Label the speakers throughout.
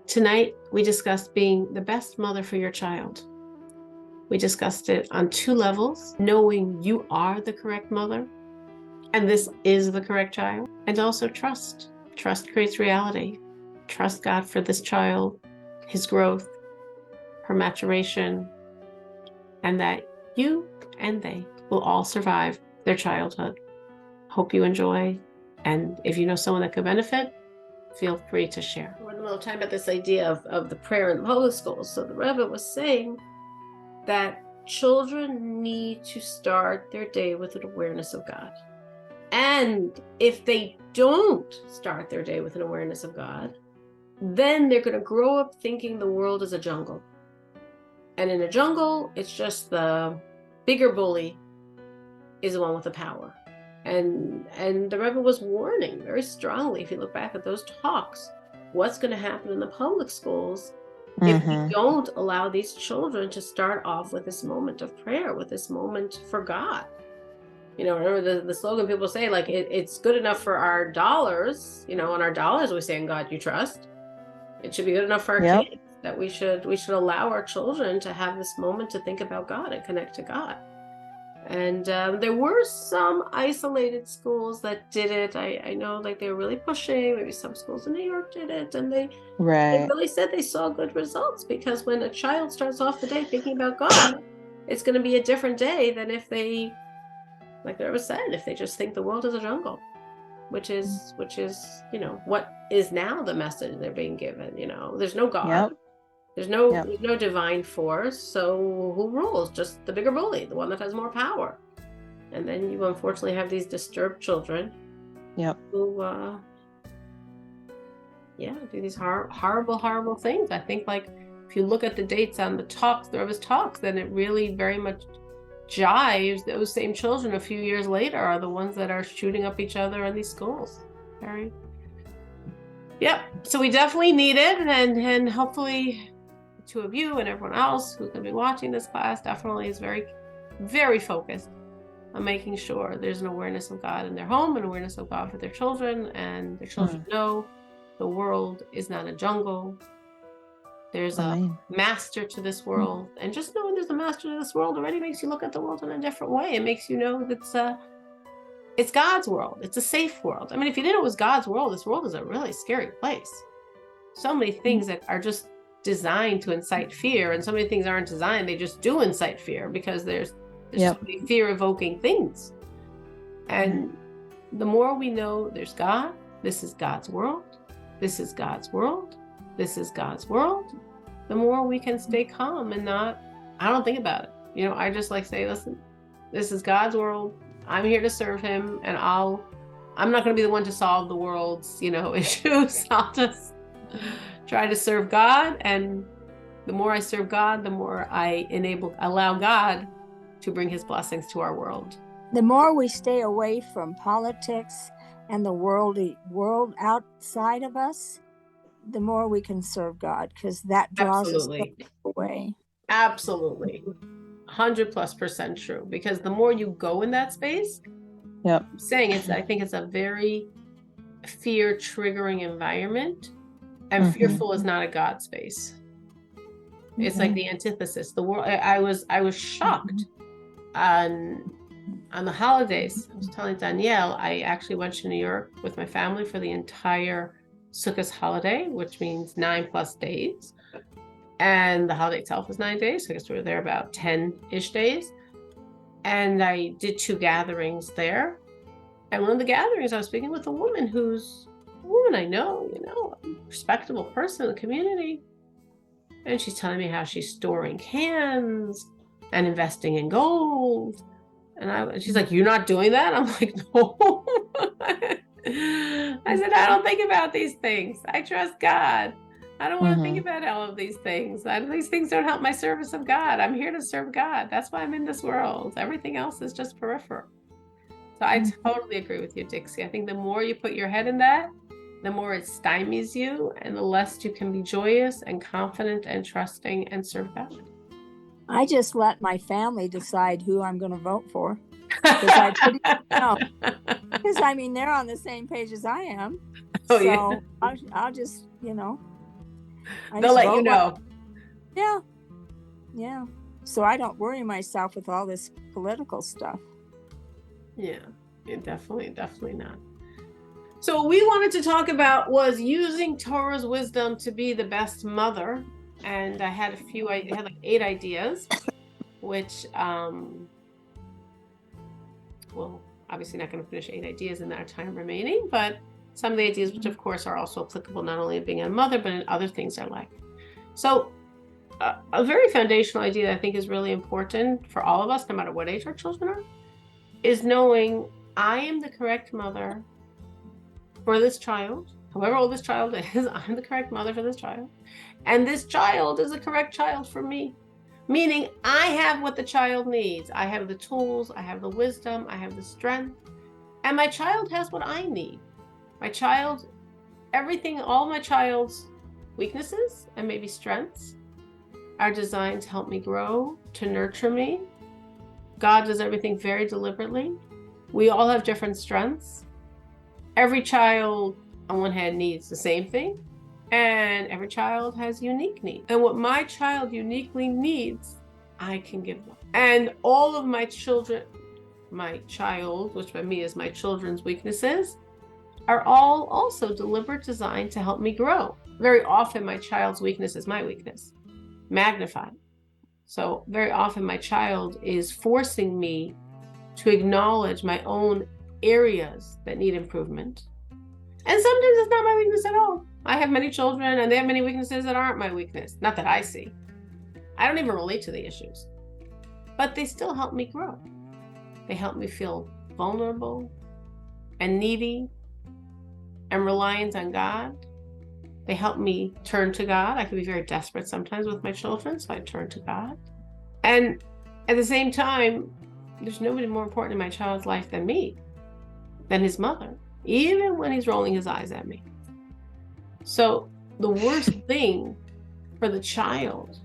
Speaker 1: Tonight, we discussed being the best mother for your child. We discussed it on 2 levels, knowing you are the correct mother, and this is the correct child, and also trust. Trust creates reality. Trust God for this child, his growth, her maturation, and that you and they will all survive their childhood. Hope you enjoy, and if you know someone that could benefit, feel free to share. We're in the middle of talking about this idea of the prayer in the public schools. So the Rebbe was saying that children need to start their day with an awareness of God. And if they don't start their day with an awareness of God, then they're going to grow up thinking the world is a jungle. And in a jungle, it's just the bigger bully is the one with the power. And the Rebbe was warning very strongly, if you look back at those talks, what's going to happen in the public schools if we don't allow these children to start off with this moment of prayer, with this moment for God. You know, remember the slogan people say, like, it's good enough for our dollars, you know, and our dollars we say, in God you trust. It should be good enough for our kids, that we should allow our children to have this moment to think about God and connect to God. And there were some isolated schools that did it. I know, like, they were really pushing. Maybe some schools in New York did it, and they really said they saw good results, because when a child starts off the day thinking about God, it's going to be a different day than if they, like the Rebbe said, if they just think the world is a jungle, which is you know, what is now the message they're being given. You know, there's no God. There's no divine force, so who rules? Just the bigger bully, the one that has more power. And then you unfortunately have these disturbed children who do these horrible things. I think, like, if you look at the dates on the talks, the Rebbe's talks, then it really very much jives. Those same children a few years later are the ones that are shooting up each other in these schools. So we definitely need it, and hopefully the 2 of you and everyone else who's going to be watching this class definitely is very, very focused on making sure there's an awareness of God in their home, an awareness of God for their children, and their children know the world is not a jungle. There's a master to this world, and just knowing there's a master to this world already makes you look at the world in a different way. It makes you know that it's God's world. It's a safe world. I mean, if you didn't know it was God's world, this world is a really scary place. So many things that are just designed to incite fear, and so many things aren't designed, they just do incite fear, because there's so many fear-evoking things. And the more we know there's God, this is God's world, this is God's world, this is God's world, the more we can stay calm and not, I don't think about it. You know, I just, like, say, listen, this is God's world. I'm here to serve him, and I'm not going to be the one to solve the world's, you know, issues. I'll just try to serve God. And the more I serve God, the more I allow God to bring his blessings to our world.
Speaker 2: The more we stay away from politics and the world outside of us, the more we can serve God, because that draws us away.
Speaker 1: Absolutely. 100+% true, because the more you go in that space, I'm saying I think it's a very fear triggering environment, and fearful is not a God space. It's like the antithesis. The world. I was shocked on the holidays. I was telling Danielle, I actually went to New York with my family for the entire Sukkot holiday, which means 9+ days. And the holiday itself was 9 days. So I guess we were there about 10-ish days. And I did 2 gatherings there. And one of the gatherings, I was speaking with a woman who's a woman I know, you know, a respectable person in the community. And she's telling me how she's storing cans and investing in gold. And she's like, "You're not doing that?" I'm like, "No." I said, "I don't think about these things. I trust God. I don't want to think about all of these things. These things don't help my service of God. I'm here to serve God. That's why I'm in this world. Everything else is just peripheral." So I totally agree with you, Dixie. I think the more you put your head in that, the more it stymies you, and the less you can be joyous and confident and trusting and serve God.
Speaker 2: I just let my family decide who I'm going to vote for, because I pretty know. Because I mean, they're on the same page as I am. I'll just, you know.
Speaker 1: They'll let you know.
Speaker 2: Yeah. Yeah. So I don't worry myself with all this political stuff.
Speaker 1: Yeah, definitely not. So what we wanted to talk about was using Torah's wisdom to be the best mother. And I had like 8 ideas, which, well, obviously not going to finish 8 ideas in our time remaining, but some of the ideas, which of course are also applicable not only in being a mother, but in other things in life. So a very foundational idea that I think is really important for all of us, no matter what age our children are, is knowing I am the correct mother for this child, however old this child is. I'm the correct mother for this child, and this child is the correct child for me, meaning I have what the child needs. I have the tools, I have the wisdom, I have the strength, and my child has what I need. My child, everything, all my child's weaknesses and maybe strengths are designed to help me grow, to nurture me. God does everything very deliberately. We all have different strengths. Every child, on one hand, needs the same thing, and every child has unique needs. And what my child uniquely needs, I can give them. And all of my children, my child, which by me is my children's weaknesses, are all also deliberate, designed to help me grow. Very often, my child's weakness is my weakness, magnified. So very often, my child is forcing me to acknowledge my own areas that need improvement. And sometimes it's not my weakness at all. I have many children and they have many weaknesses that aren't my weakness, not that I see. I don't even relate to the issues, but they still help me grow. They help me feel vulnerable and needy and reliant on God. They help me turn to God. I can be very desperate sometimes with my children, so I turn to God. And at the same time, there's nobody more important in my child's life than me, than his mother, even when he's rolling his eyes at me. So the worst thing for the child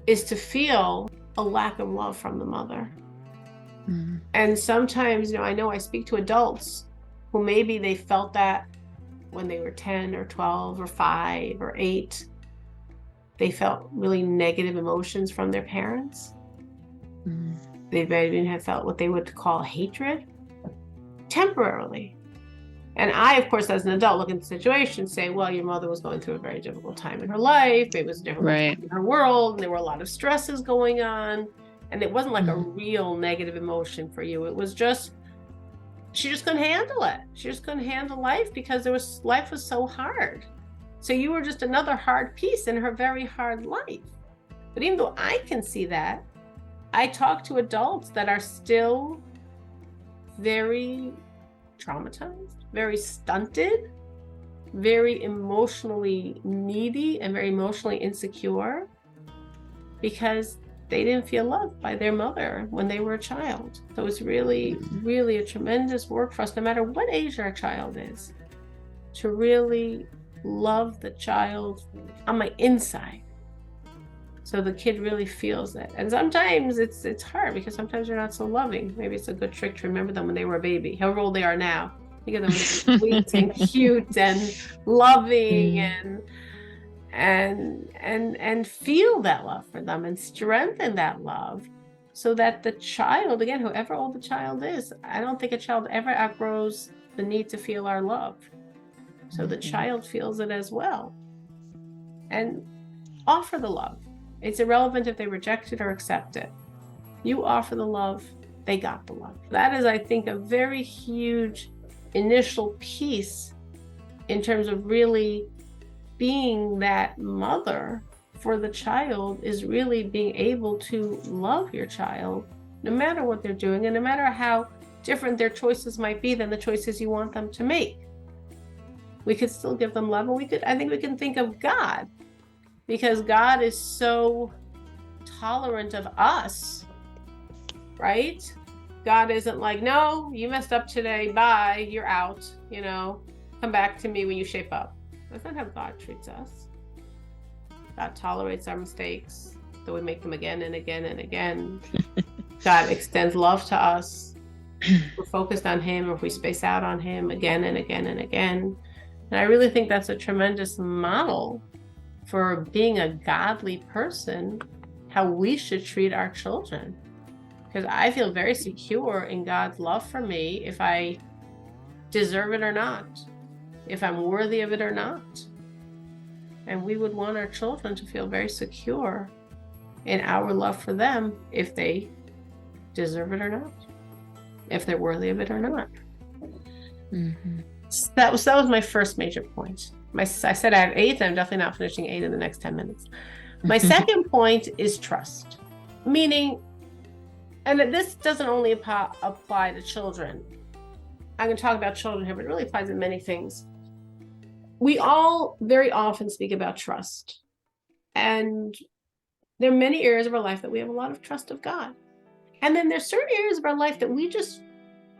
Speaker 1: is to feel a lack of love from the mother. Mm-hmm. And sometimes, I know I speak to adults who maybe they felt that when they were 10 or 12 or 5 or 8. They felt really negative emotions from their parents. Mm-hmm. They may even have felt what they would call hatred temporarily. And I, of course, as an adult, look at the situation, say, well, your mother was going through a very difficult time in her life. It was a difficult time in her world. And there were a lot of stresses going on. And it wasn't like a real negative emotion for you. It was just, she just couldn't handle it. She just couldn't handle life because life was so hard. So you were just another hard piece in her very hard life. But even though I can see that, I talk to adults that are still very traumatized, very stunted, very emotionally needy, and very emotionally insecure because they didn't feel loved by their mother when they were a child. So it's really, really a tremendous work for us, no matter what age our child is, to really love the child on my inside. So the kid really feels it. And sometimes it's hard because sometimes you're not so loving. Maybe it's a good trick to remember them when they were a baby, however old they are now. Think of them as sweet and cute and loving and feel that love for them and strengthen that love so that the child, again, whoever old the child is, I don't think a child ever outgrows the need to feel our love. So the child feels it as well. And offer the love. It's irrelevant if they reject it or accept it. You offer the love, they got the love. That is, I think, a very huge initial piece in terms of really being that mother for the child, is really being able to love your child no matter what they're doing and no matter how different their choices might be than the choices you want them to make. We could still give them love, and I think we can think of God, because God is so tolerant of us, right? God isn't like, no, you messed up today, bye, you're out, come back to me when you shape up. That's not how God treats us. God tolerates our mistakes, though we make them again and again and again. God extends love to us. We're focused on him, or if we space out on him again and again and again. And I really think that's a tremendous model for being a godly person, how we should treat our children. Because I feel very secure in God's love for me if I deserve it or not, if I'm worthy of it or not. And we would want our children to feel very secure in our love for them if they deserve it or not, if they're worthy of it or not.
Speaker 3: Mm-hmm.
Speaker 1: So that was my first major point. I said I have 8, and I'm definitely not finishing 8 in the next 10 minutes. My second point is trust, meaning, and this doesn't only apply to children. I'm going to talk about children here, but it really applies to many things. We all very often speak about trust, and there are many areas of our life that we have a lot of trust of God. And then there's certain areas of our life that we just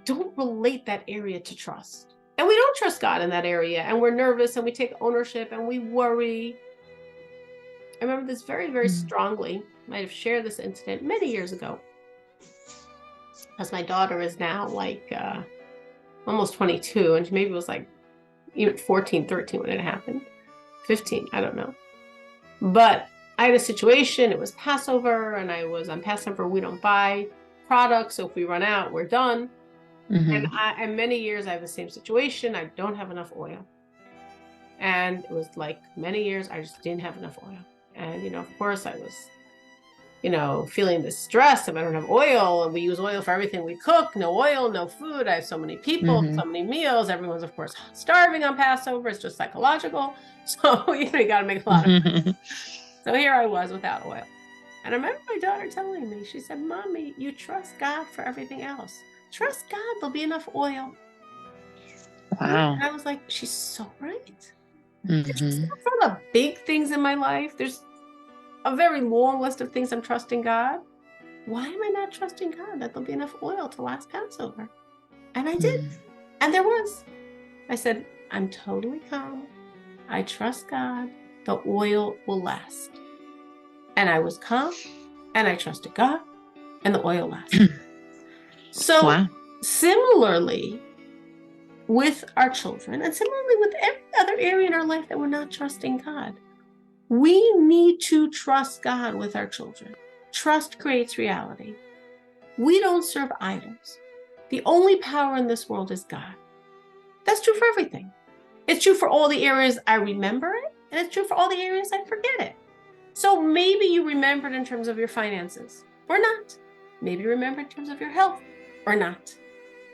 Speaker 1: don't relate that area to trust. And we don't trust God in that area, and we're nervous, and we take ownership, and we worry. I remember this very, very strongly. I might have shared this incident many years ago, because my daughter is now like almost 22, and maybe was like even 14, 13 when it happened. 15, I don't know. But I had a situation, it was Passover, and on Passover, we don't buy products, so if we run out, we're done. And in many years, I have the same situation. I don't have enough oil. And it was like many years, I just didn't have enough oil. And, of course, I was, feeling this stress if I don't have oil. And we use oil for everything we cook. No oil, no food. I have so many people, so many meals. Everyone's, of course, starving on Passover. It's just psychological. So, you got to make a lot of food. So here I was without oil. And I remember my daughter telling me, she said, "Mommy, you trust God for everything else. Trust God, there'll be enough oil."
Speaker 3: Wow.
Speaker 1: And I was like, she's so right. It's not for the big things in my life. There's a very long list of things I'm trusting God. Why am I not trusting God that there'll be enough oil to last Passover? And I did. And there was. I said, I'm totally calm. I trust God. The oil will last. And I was calm, and I trusted God, and the oil lasted. So similarly with our children, and similarly with every other area in our life that we're not trusting God, we need to trust God with our children. Trust creates reality. We don't serve idols. The only power in this world is God. That's true for everything. It's true for all the areas I remember it, and it's true for all the areas I forget it. So maybe you remember it in terms of your finances, or not. Maybe you remember in terms of your health, or not.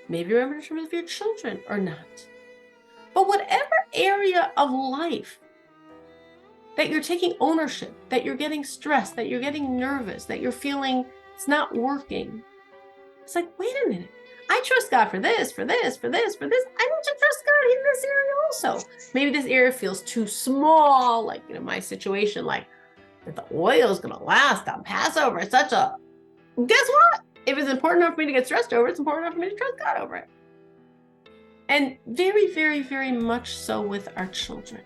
Speaker 1: Maybe you remember in terms of your children, or not. But whatever area of life that you're taking ownership, that you're getting stressed, that you're getting nervous, that you're feeling it's not working, it's like, wait a minute. I trust God for this, for this, for this, for this. I need to trust God in this area also. Maybe this area feels too small, like, my situation, like, that the oil is going to last on Passover. It's guess what? If it's important enough for me to get stressed over, it's important enough for me to trust God over it. And very, very, very much so with our children.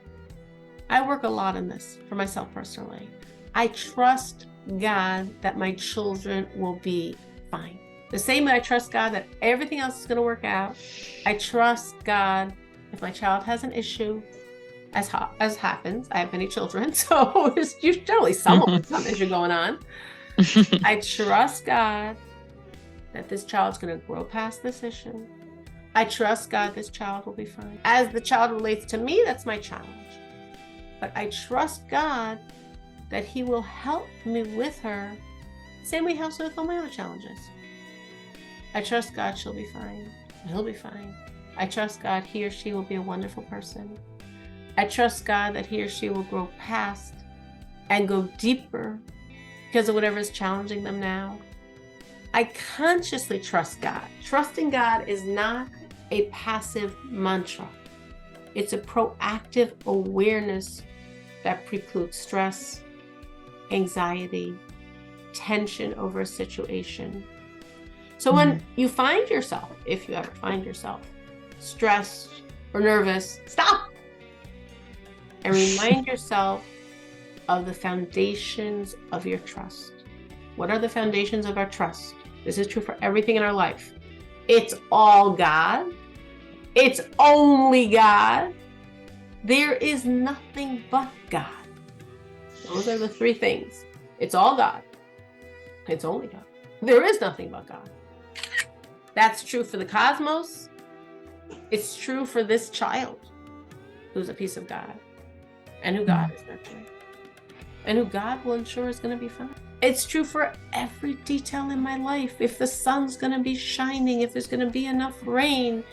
Speaker 1: I work a lot in this for myself personally. I trust God that my children will be fine. The same way I trust God that everything else is going to work out. I trust God if my child has an issue, as happens. I have many children, so there's generally some issue going on. I trust God that this child's going to grow past this issue. I trust God this child will be fine. As the child relates to me, that's my challenge. But I trust God that He will help me with her, same way He helps me with all my other challenges. I trust God she'll be fine. He'll be fine. I trust God he or she will be a wonderful person. I trust God that he or she will grow past and go deeper because of whatever is challenging them now. I consciously trust God. Trusting God is not a passive mantra. It's a proactive awareness that precludes stress, anxiety, tension over a situation. So when you find yourself, if you ever find yourself stressed or nervous, stop and remind yourself of the foundations of your trust. What are the foundations of our trust? This is true for everything in our life. It's all God. It's only God. There is nothing but God. Those are the three things. It's all God. It's only God. There is nothing but God. That's true for the cosmos. It's true for this child who's a piece of God and who God is nurturing and who God will ensure is going to be fine. It's true for every detail in my life. If the sun's going to be shining, if there's going to be enough rain,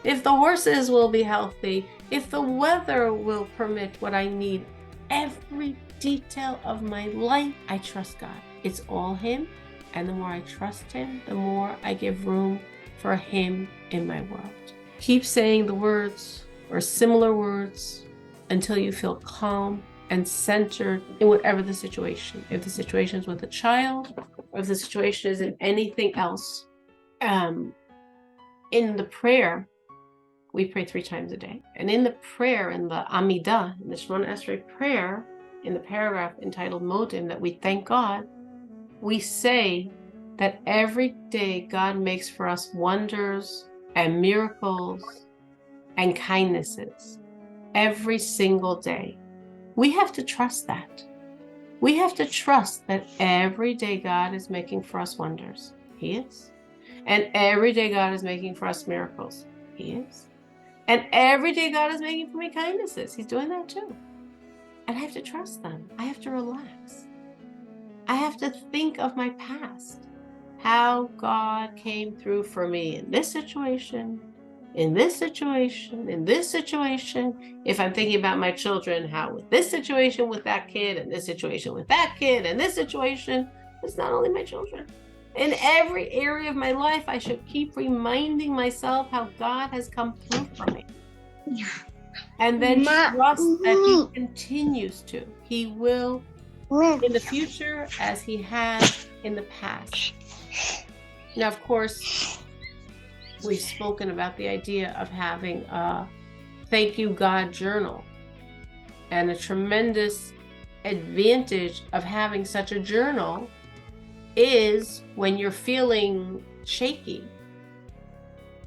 Speaker 1: if the horses will be healthy, if the weather will permit what I need, every detail of my life, I trust God. It's all Him. And the more I trust Him, the more I give room for Him in my world. Keep saying the words or similar words until you feel calm and centered in whatever the situation. If the situation is with a child, or if the situation is in anything else. In the prayer, we pray 3 times a day. And in the prayer, in the Amidah, in the Shemona Esrei prayer, in the paragraph entitled Modim, that we thank God, we say that every day God makes for us wonders and miracles and kindnesses. Every single day. We have to trust that. We have to trust that every day God is making for us wonders. He is. And every day God is making for us miracles. He is. And every day God is making for me kindnesses. He's doing that too. And I have to trust them. I have to relax. I have to think of my past. How God came through for me in this situation, in this situation, in this situation. If I'm thinking about my children, how with this situation with that kid, and this situation with that kid, and this situation, it's not only my children. In every area of my life, I should keep reminding myself how God has come through for me. And then trust that He continues to. He will in the future as He has in the past. Now, of course, we've spoken about the idea of having a thank you God journal, and a tremendous advantage of having such a journal is when you're feeling shaky,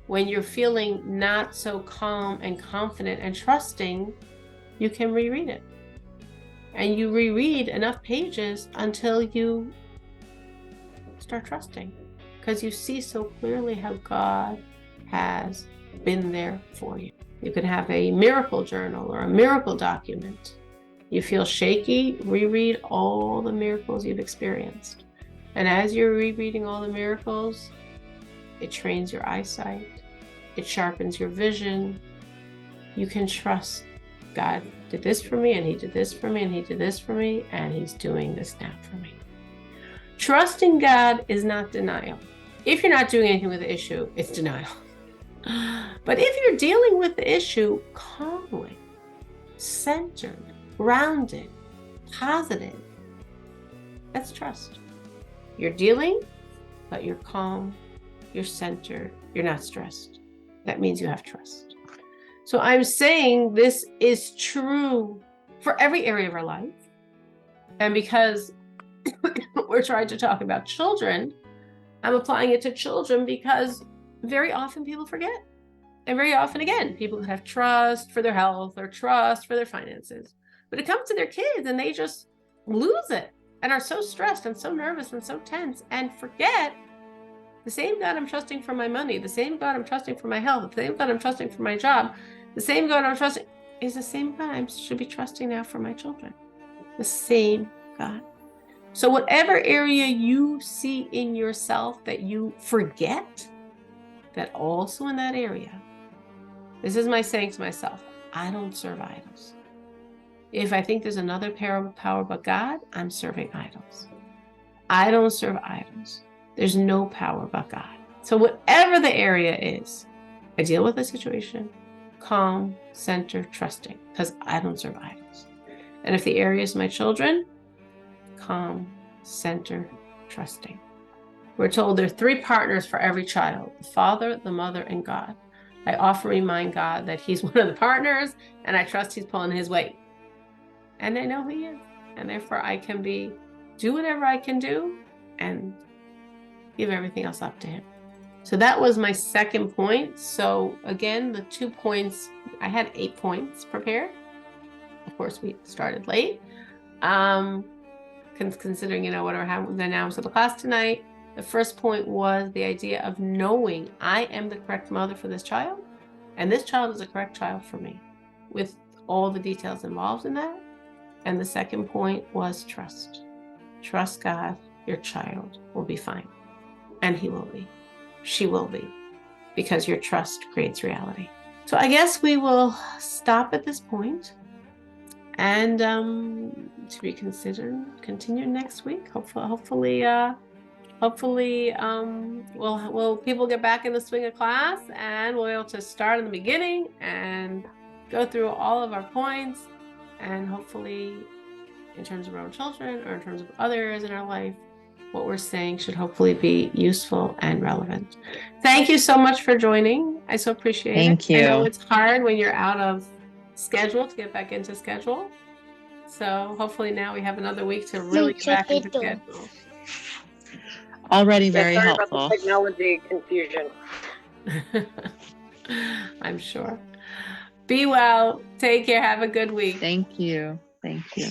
Speaker 1: when you're feeling not so calm and confident and trusting, you can reread it. And you reread enough pages until you start trusting, because you see so clearly how God has been there for you. You could have a miracle journal or a miracle document. You feel shaky, reread all the miracles you've experienced. And as you're rereading all the miracles, it trains your eyesight. It sharpens your vision. You can trust God did this for me, and He did this for me, and He did this for me, and He's doing this now for me. Trusting God is not denial. If you're not doing anything with the issue, it's denial. But if you're dealing with the issue calmly, centered, grounded, positive, that's trust. You're dealing, but you're calm, you're centered, you're not stressed. That means you have trust. So I'm saying this is true for every area of our life. And because we're trying to talk about children, I'm applying it to children because very often people forget. And very often, again, people have trust for their health or trust for their finances. But it comes to their kids and they just lose it and are so stressed and so nervous and so tense and forget the same God I'm trusting for my money, the same God I'm trusting for my health, the same God I'm trusting for my job, the same God I'm trusting is the same God I should be trusting now for my children. The same God. So whatever area you see in yourself that you forget, that also in that area, this is my saying to myself, I don't serve idols. If I think there's another power but God, I'm serving idols. I don't serve idols. There's no power but God. So whatever the area is, I deal with the situation, calm, centered, trusting, because I don't serve idols. And if the area is my children, calm, centered, trusting. We're told there are 3 partners for every child, the father, the mother, and God. I often remind God that He's one of the partners, and I trust He's pulling His weight. And I know He is. And therefore I can do whatever I can do and give everything else up to Him. So that was my second point. So again, the 2 points, I had 8 points prepared. Of course, we started late. Considering, whatever happened the announcement of the class tonight, the first point was the idea of knowing I am the correct mother for this child, and this child is the correct child for me, with all the details involved in that. And the second point was trust. Trust God, your child will be fine. And he will be. She will be. Because your trust creates reality. So I guess we will stop at this point and to be considered, continue next week. Hopefully, will people get back in the swing of class, and we'll be able to start in the beginning and go through all of our points, and hopefully, in terms of our own children or in terms of other areas in our life, what we're saying should hopefully be useful and relevant. Thank you so much for joining. I so appreciate it.
Speaker 3: Thank you.
Speaker 1: I know it's hard when you're out of schedule to get back into schedule. So hopefully now we have another week to really get back into schedule.
Speaker 3: Already very
Speaker 4: sorry
Speaker 3: helpful.
Speaker 4: about the technology confusion.
Speaker 1: I'm sure. Be well. Take care. Have a good week.
Speaker 3: Thank you. Thank you.